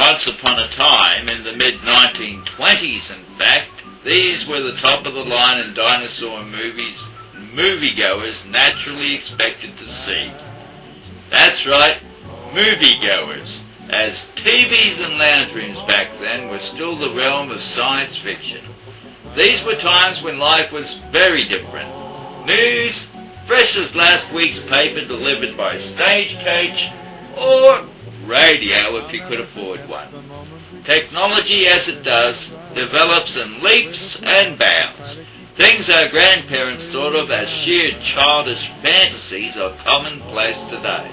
Once upon a time, in the mid-1920s in fact, these were the top of the line in dinosaur movies moviegoers naturally expected to see. That's right, moviegoers, as TVs and lounge rooms back then were still the realm of science fiction. These were times when life was very different. News, fresh as last week's paper delivered by stagecoach, or radio if you could afford one. Technology, as it does, develops in leaps and bounds. Things our grandparents thought of as sheer childish fantasies are commonplace today.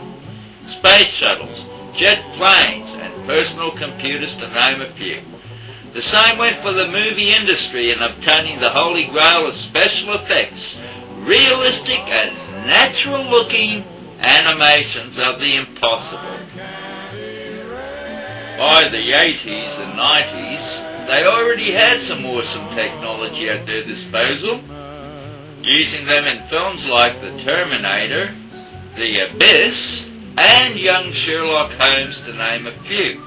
Space shuttles, jet planes, and personal computers to name a few. The same went for the movie industry in obtaining the holy grail of special effects, realistic and natural-looking animations of the impossible. By the 80s and 90s, they already had some awesome technology at their disposal, using them in films like The Terminator, The Abyss, and Young Sherlock Holmes, to name a few.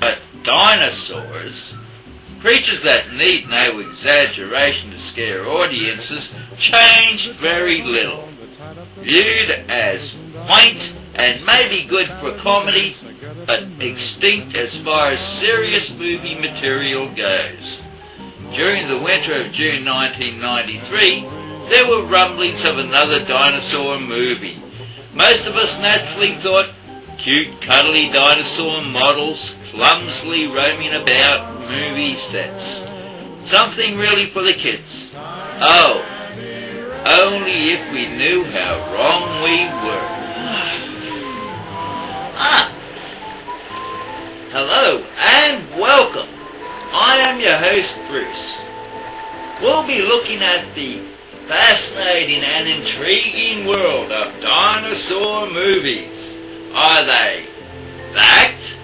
But dinosaurs, creatures that need no exaggeration to scare audiences, changed very little. Viewed as quaint and maybe good for comedy, but extinct as far as serious movie material goes. During the winter of June 1993, there were rumblings of another dinosaur movie. Most of us naturally thought cute, cuddly dinosaur models clumsily roaming about movie sets. Something really for the kids. Oh, only if we knew how wrong we were. Hello and welcome. I am your host, Bruce. We'll be looking at the fascinating and intriguing world of dinosaur movies. Are they fact,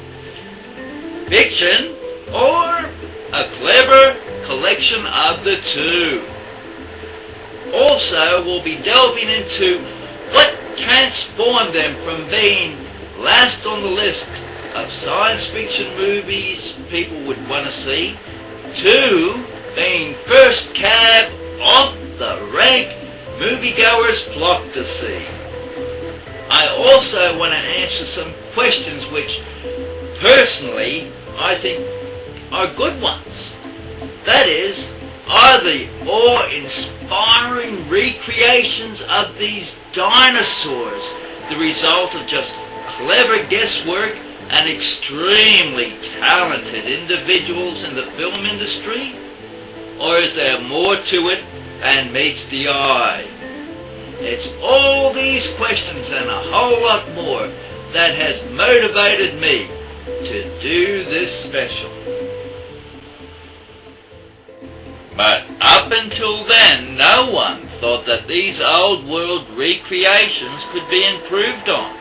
fiction, or a clever collection of the two? Also, we'll be delving into what transformed them from being last on the list of science fiction movies people would want to see to being first cab off the rank moviegoers flock to see. I also want to answer some questions which, personally, I think are good ones. That is, are the awe-inspiring recreations of these dinosaurs the result of just clever guesswork and extremely talented individuals in the film industry? Or is there more to it than meets the eye? It's all these questions and a whole lot more that has motivated me to do this special. But up until then, no one thought that these old world recreations could be improved on.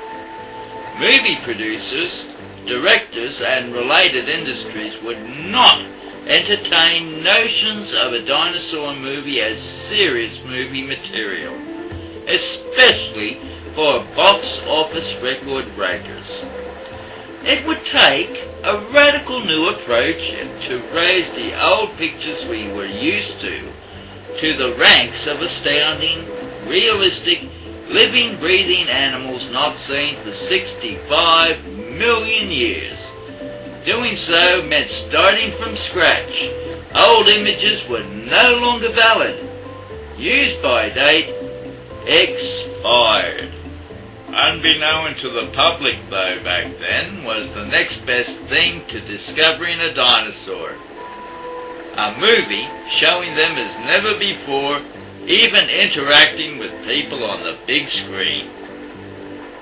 Movie producers, directors, and related industries would not entertain notions of a dinosaur movie as serious movie material, especially for box office record breakers. It would take a radical new approach to raise the old pictures we were used to the ranks of astounding, realistic, living, breathing animals not seen for 65 million years. Doing so meant starting from scratch. Old images were no longer valid. Use by date expired. Unbeknown to the public, though, back then, was the next best thing to discovering a dinosaur. A movie showing them as never before, even interacting with people on the big screen.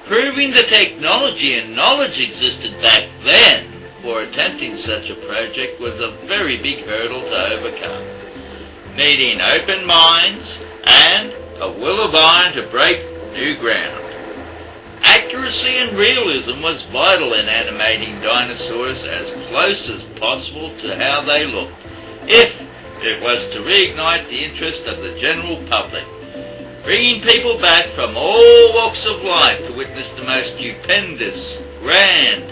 Proving the technology and knowledge existed back then for attempting such a project was a very big hurdle to overcome, needing open minds and a will of iron to break new ground. Accuracy and realism was vital in animating dinosaurs as close as possible to how they looked, if it was to reignite the interest of the general public, bringing people back from all walks of life to witness the most stupendous, grand,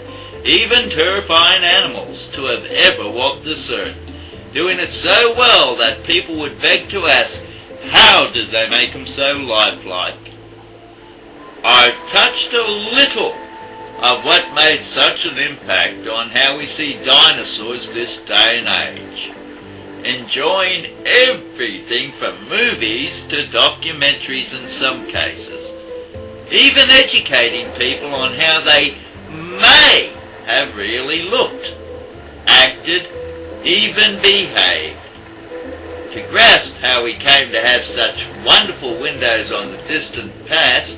even terrifying animals, to have ever walked this earth, doing it so well that people would beg to ask, how did they make them so lifelike? I've touched a little of what made such an impact on how we see dinosaurs this day and age, enjoying everything from movies to documentaries in some cases, even educating people on how they may have really looked, acted, even behaved. To grasp how we came to have such wonderful windows on the distant past,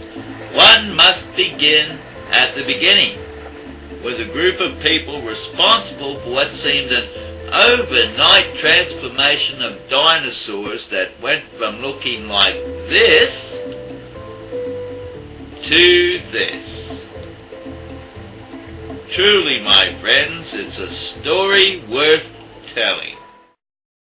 one must begin at the beginning, with a group of people responsible for what seemed an overnight transformation of dinosaurs that went from looking like this to this. Truly, my friends, it's a story worth telling.